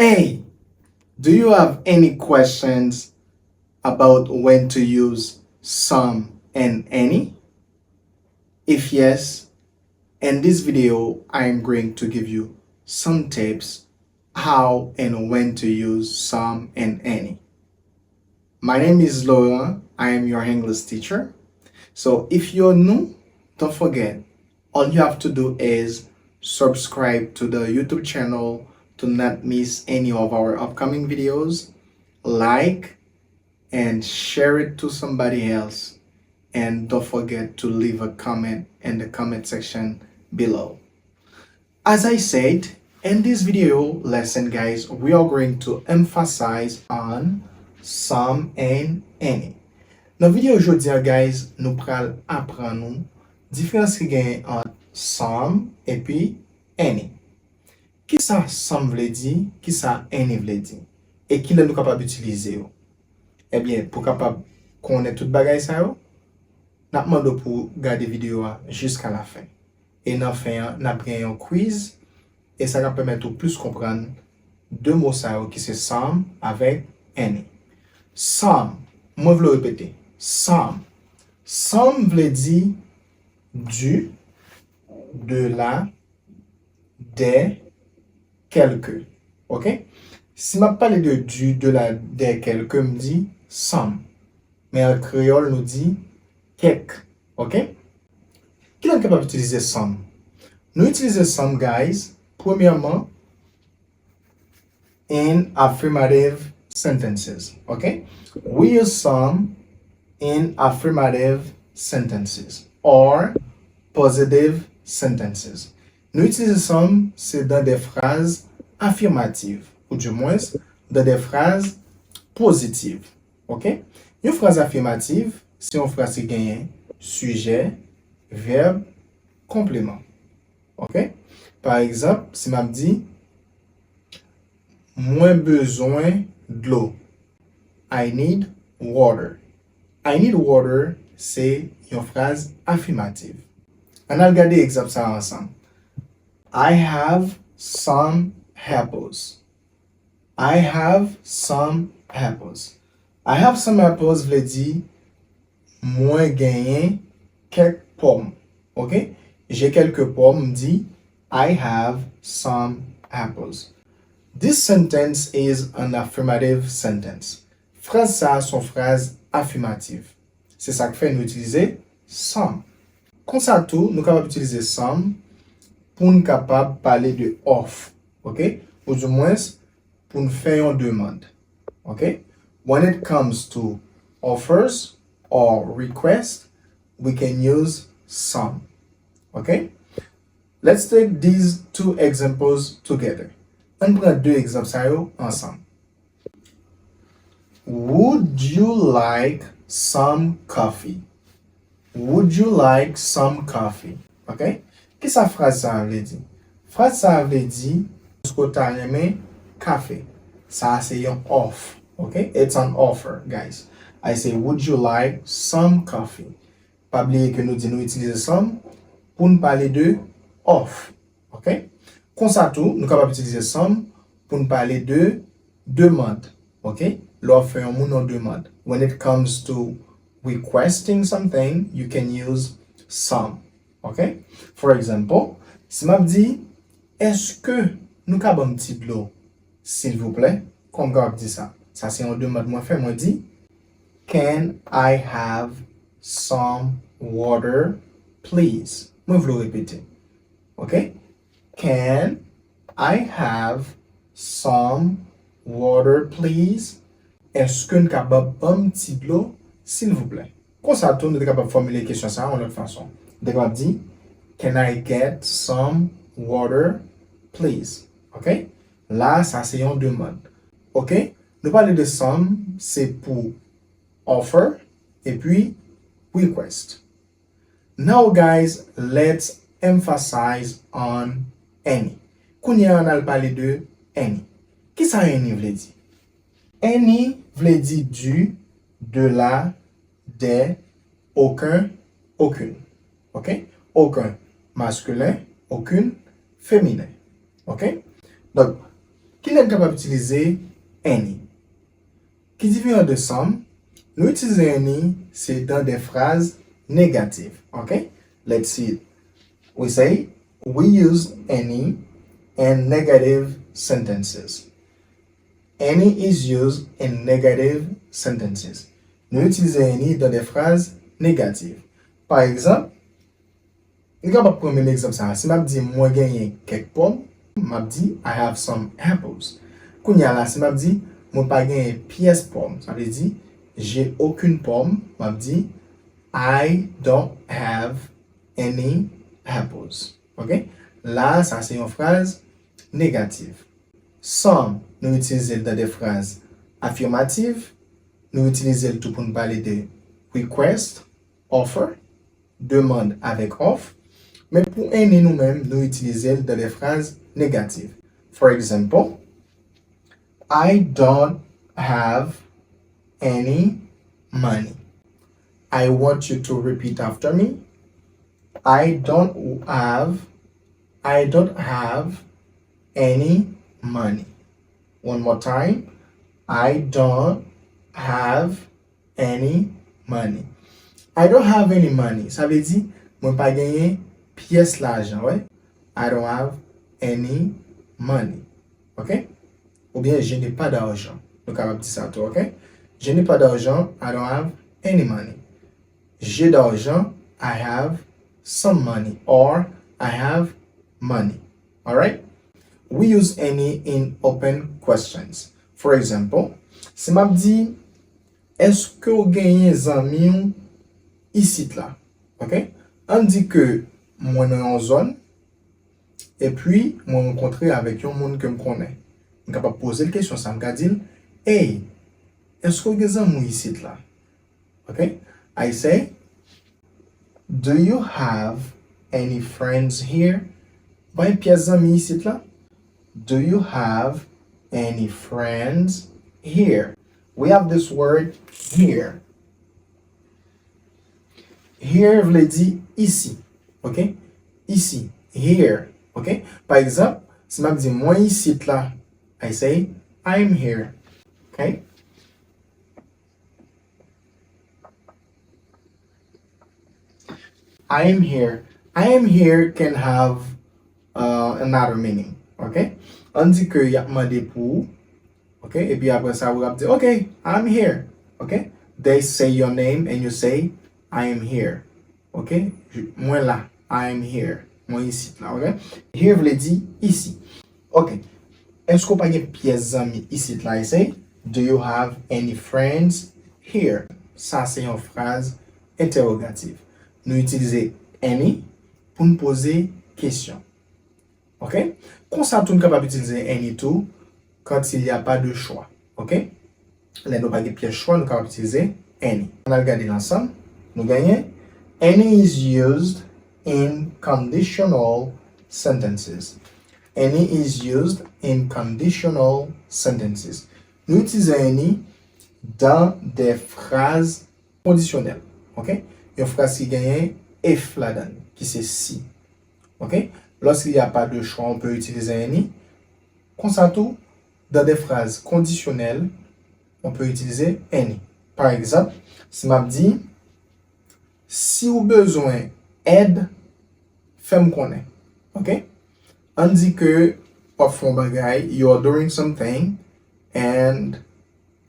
Hey, do you have any questions about when to use some and any? If yes, in this video, I am going to give you some tips how and when to use some and any. My name is Laurent. I am your English teacher. So if you're new, don't forget, all you have to do is subscribe to the YouTube channel to not miss any of our upcoming videos, like and share it to somebody else, and don't forget to leave a comment in the comment section below. As I said, in this video lesson, guys, we are going to emphasize on some and any. Dans la vidéo aujourd'hui, guys, nous pral apprendre différence qui gagne entre some et puis any. Qui ça some vle di, qui ça any vle di, et qui là nous capable d'utiliser yo. Eh bien, pour capable connaître tout bagay ça yo, n'a demandé pour garder vidéo jusqu'à la fin. Et dans la fin, n'a gagné un quiz et ça va permettre de plus comprendre deux mots ça yo qui c'est some avec any. Some, moi je le répéter. Some. Some veut dire du, de la, des, quelque. Ok? Si je parle de du, de la, des, quelque, me dit some. Mais en créole, nous dit quelque. Ok? Qui est capable d'utiliser some? Nous utilisons some, guys, premièrement, in affirmative sentences. Ok? We use some in affirmative sentences or positive sentences. Nous utilisons some, c'est dans des phrases affirmatives, ou du moins dans des phrases positives. Ok? Une phrase affirmative, c'est une phrase qui gagne sujet, verbe, complément. Ok? Par exemple, si je dis moins besoin de l'eau. I need water. I need water, c'est une phrase affirmative. On a regardé l'exemple ça ensemble. I have some apples. I have some apples. I have some apples veut dire moi gagner quelques pommes. OK? J'ai quelques pommes, dit I have some apples. This sentence is an affirmative sentence. Phrase ça sont phrases affirmatives. C'est ça que fait nous utiliser some. Comme ça tout, nous capable utiliser some pour nous capable parler de off, ok? Ou du moins pour nous faire une demande, ok? When it comes to offers or requests, we can use some, ok? Let's take these two examples together. On prend deux exemples ensemble. Would you like some coffee? Would you like some coffee? Ok? Qu'est-ce que phrase ça veut dire? Phrase ça veut dire est-ce que tu as aimé café? Ça c'est un off. Ok? It's an offer, guys. I say, would you like some coffee? Pas oublier que nous utilisons some pour nous parler de off. Ok? Comme ça tout, nous capable utiliser some pour nous parler de demande. Ok? L'offre un mot non demande. When it comes to requesting something, you can use some. Okay? For example, si je dis, est-ce que nous avons un petit de l'eau, s'il vous plaît? Comme je dis ça. Ça, c'est une demande. Moi, moi, dit, can I have some water, please? Moi, je vais le répéter. OK? Can I have some water, please? Est-ce que nous avons un petit de l'eau, s'il vous plaît? Comme ça, nous sommes capables de formuler la question ça en autre façon. Nous avons dit, can I get some water, please? OK? Là, ça, c'est une demande. OK? Nous parlons de some, c'est pour offer et puis request. Now, guys, let's emphasize on any. Kounya, on a parlé de any. Qu'est-ce que any veut dire? Any veut dire du, de la, des, aucun, aucune. OK? Aucun masculin, aucune féminin. OK? Donc, Qui est capable d'utiliser any? Qui diffère de some? Nous utilisons any, c'est dans des phrases négatives. Okay? Let's see it. We say, we use any in negative sentences. Any is used in negative sentences. Nous utilisons any dans des phrases négatives. Par exemple, nous allons prendre un exemple. Si je dis moi gagne quelques pommes, je dis I have some apples. Kounya la, si je dis moi pas gagne pièce pomme, ça veut dire j'ai aucune pomme, je dis I don't have any apples. OK? Là, ça c'est une phrase négative. Some, nous utilisons dans des phrases affirmatives. Nous utilisons tout pour nous parler de request, offer, demande avec offre. Mais pour any nous-mêmes, nous utilisons dans des phrases négatives. For example, I don't have any money. I want you to repeat after me. I don't have any money. One more time. I don't have any money. I don't have any money. Ça veut dire, moi pas gagner pièce l'argent, ouais? I don't have any money. OK? Ou bien je n'ai pas d'argent. Donc, on va dire ça tout, OK? Je n'ai pas d'argent. I don't have any money. J'ai d'argent. I have some money. Or I have money. All right? We use any in open questions. For example, si m'a dit, est-ce que vous gagnez des amis ici là? OK? On dit que moi dans une zone et puis moi rencontrer avec un monde que me connaît. Je suis capable de poser la question, ça me dit, hey, est-ce que vous gagnez des amis ici là? OK? I say, do you have any friends here? Ben, pièce amis ici là? Do you have any friends here? We have this word here. Here veut dire ici. OK? Ici. Here. OK? Par exemple, si je dis moi ici là, I say I'm here. OK? I am here. I am here can have another meaning. OK? On dit que y a demandé pour. OK? Et puis après ça, vous allez dire, OK, I'm here. OK? They say your name and you say, I am here. OK? Moi là, I am here. Moi ici là. OK? Here veut dire ici. OK. Est-ce qu'on pas une pièce d'amis ici là? I say, do you have any friends here? Ça, c'est une phrase interrogative. Nous utilisons any pour nous poser question. OK? Comme ça, nous sommes capables d'utiliser any tout quand il n'y a pas de choix. OK? Là, nous n'avons pas de pièce choix, nous sommes capables d'utiliser any. On a regardé l'ensemble. Nous gagnons. Any is used in conditional sentences. Any is used in conditional sentences. Nous utilisons any dans des phrases conditionnelles. OK? Une phrase qui gagne if là-dedans, qui c'est si. OK? Lorsqu'il n'y a pas de choix, on peut utiliser any. Comme ça tout, dans des phrases conditionnelles, on peut utiliser any. Par exemple, si je dis, si vous avez besoin d'aide, fais-moi connaître. OK? On dit que, parfois, you are doing something, and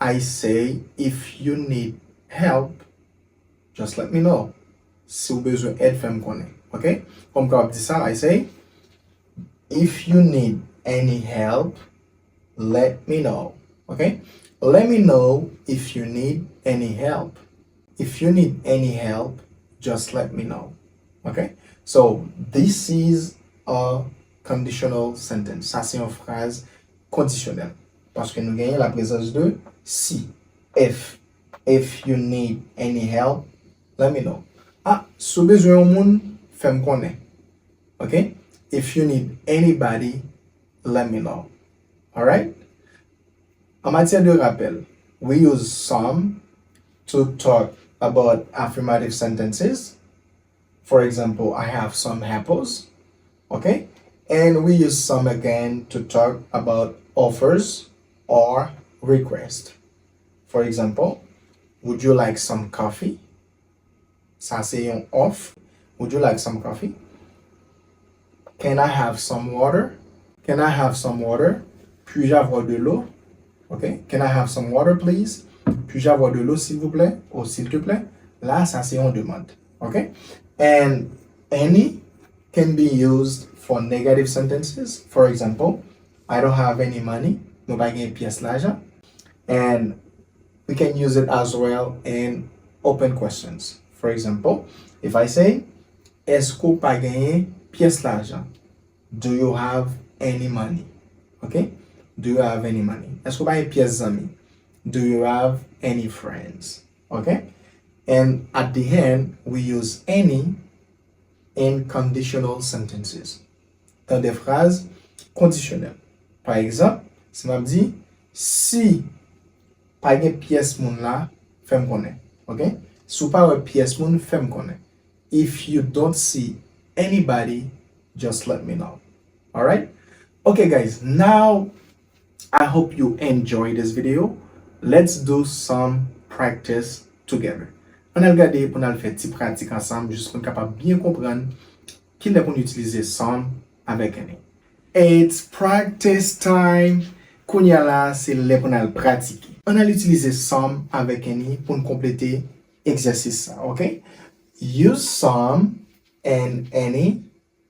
I say, if you need help, just let me know. Si vous avez besoin d'aide, fais-moi connaître. OK? Comme quand on dit ça, I say, if you need any help, let me know. Okay? Let me know if you need any help. If you need any help, just let me know. Okay? So, this is a conditional sentence. Ça, c'est une phrase conditionnelle. Parce que nous gagnons la présence de si. If you need any help, let me know. Ah, si vous avez besoin de monde, fais-moi connaître. Okay? If you need anybody, let me know. Alright? En matière de rappel, we use some to talk about affirmative sentences. For example, I have some apples. Okay? And we use some again to talk about offers or request. For example, would you like some coffee? Ça c'est un off. Would you like some coffee? Can I have some water? Can I have some water? Puis-je avoir de l'eau? Okay. Can I have some water, please? Puis-je avoir de l'eau, s'il vous plaît? Ou s'il te plaît? Là, ça c'est une demande. Okay. And any can be used for negative sentences. For example, I don't have any money. No pa gen pièce l'argent. And we can use it as well in open questions. For example, if I say, est-ce que pa gen pièce l'argent? Do you have any money? Okay? Do you have any money? Est-ce que pa gen pièce zami? Do you have any friends? Okay? And at the end, we use any in conditional sentences. Dans des phrases conditionnelles. Par exemple, si m'a dit, si pa gen pièce moun la, fèm konnen. Okay? Si pa wè pièce moun, fèm konnen. If you don't see anybody, just let me know. Alright? Okay guys, now I hope you enjoy this video. Let's do some practice together. On a regardé pour nous faire ti pratique ensemble juste pour capable bien comprendre qu'il est qu'on utiliser some avec any. It's practice time. Kounya la, c'est le pour nous pratiquer. On a utilisé some avec any pour compléter exercice ça, okay? Use some and any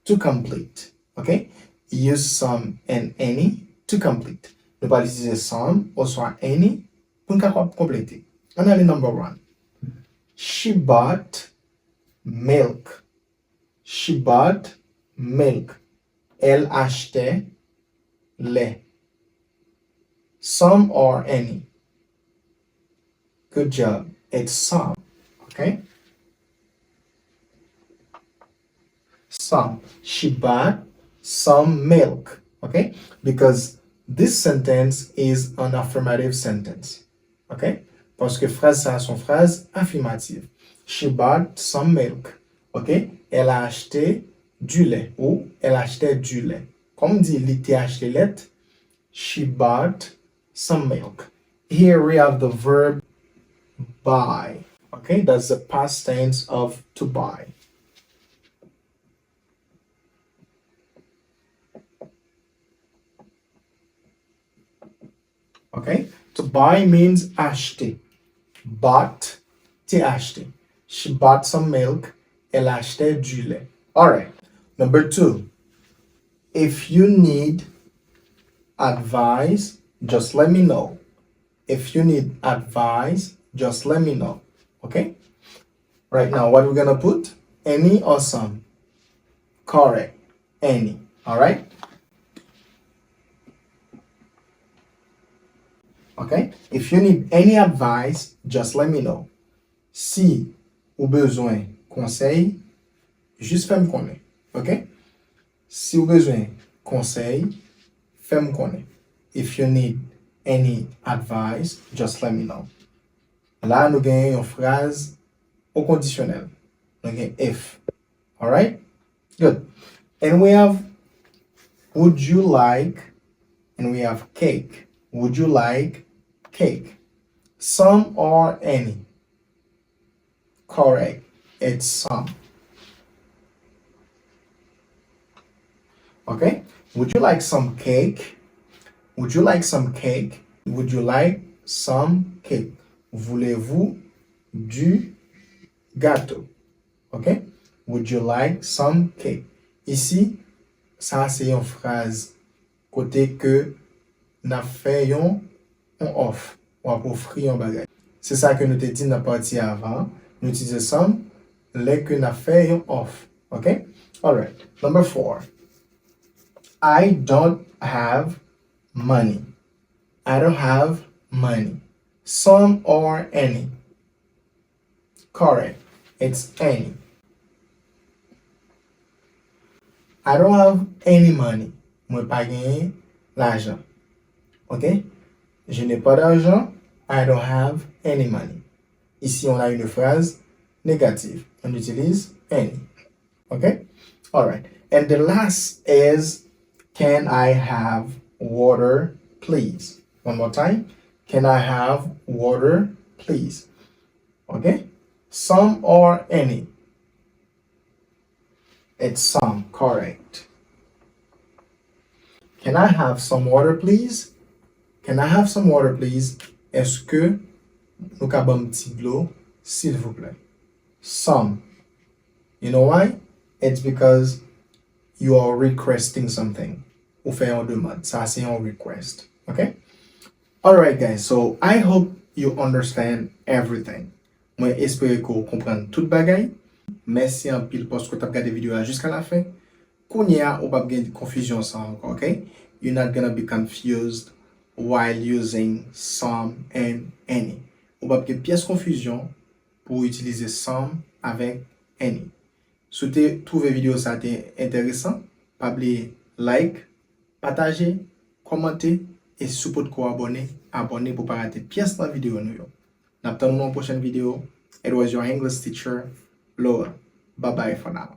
to complete, okay? Use some and any to complete. Nous allons utiliser some ou soit any pour compléter. On a le number one. She bought milk. She bought milk. Elle achetait lait. Some or any. Good job. It's some. Okay? Some. She bought some milk. Okay? Because this sentence is an affirmative sentence. Okay? Parce que phrase ça sont phrases affirmatives. She bought some milk. OK? Elle a acheté du lait ou elle achetait du lait. Comme dit li te acheté lait, she bought some milk. Here we have the verb buy. Okay? That's the past tense of to buy. Okay? To buy means acheter. Bought, te acheté. She bought some milk. Elle achetait du lait. All right. Number two. If you need advice, just let me know. If you need advice, just let me know. Okay? Right now, what we're gonna put? Any or some? Correct. Any. All right? Okay? If you need any advice, just let me know. Si ou besoin conseil, juste fais-moi connaître. Okay? Si ou besoin conseil, fais-moi connaître. If you need any advice, just let me know. Là, nous gagnons une phrase au conditionnel. Nous gagnons if. All right? Good. And we have would you like, and we have cake. Would you like cake? Some or any? Correct. It's some. Okay? Would you like some cake? Would you like some cake? Would you like some cake? Voulez-vous du gâteau? Okay? Would you like some cake? Ici, ça c'est une phrase côté que n'a fait un off ou à offrir un bagage. C'est ça que nous te dit dans la partie avant. Nous utilisons some, les que n'a fait un off. Okay? All right. Number 4. I don't have money. I don't have money. Some or any? Correct. It's any. I don't have any money. Moi pas gagner l'argent. OK? Je n'ai pas d'argent. I don't have any money. Ici, on a une phrase négative. On utilise any. OK? All right. And the last is, can I have water, please. One more time. Can I have water, please? Okay? Some or any? It's some, correct. Can I have some water, please? Can I have some water, please? Est-ce que nous avons un petit de l'eau, s'il vous plaît? Some. You know why? It's because you are requesting something. Ou fait une demande. Ça, c'est un request. Okay? Alright, guys. So, I hope you understand everything. Moi, espère que vous comprenez tout bagay. Merci en pile parce que tu as regardé la vidéo jusqu'à la fin. Kounia, ou pas de confusion ça encore, okay? You're not gonna be confused while using some and any. Ou pas de pièce confusion pour utiliser some avec any. Si tu trouves la vidéo ça intéressant, pas oublier like, partager, commenter et si vous pouvez abonner pour pas rater pièce dans la vidéo nous. N'attendons une prochaine vidéo. It was your English teacher, Laura. Bye bye for now.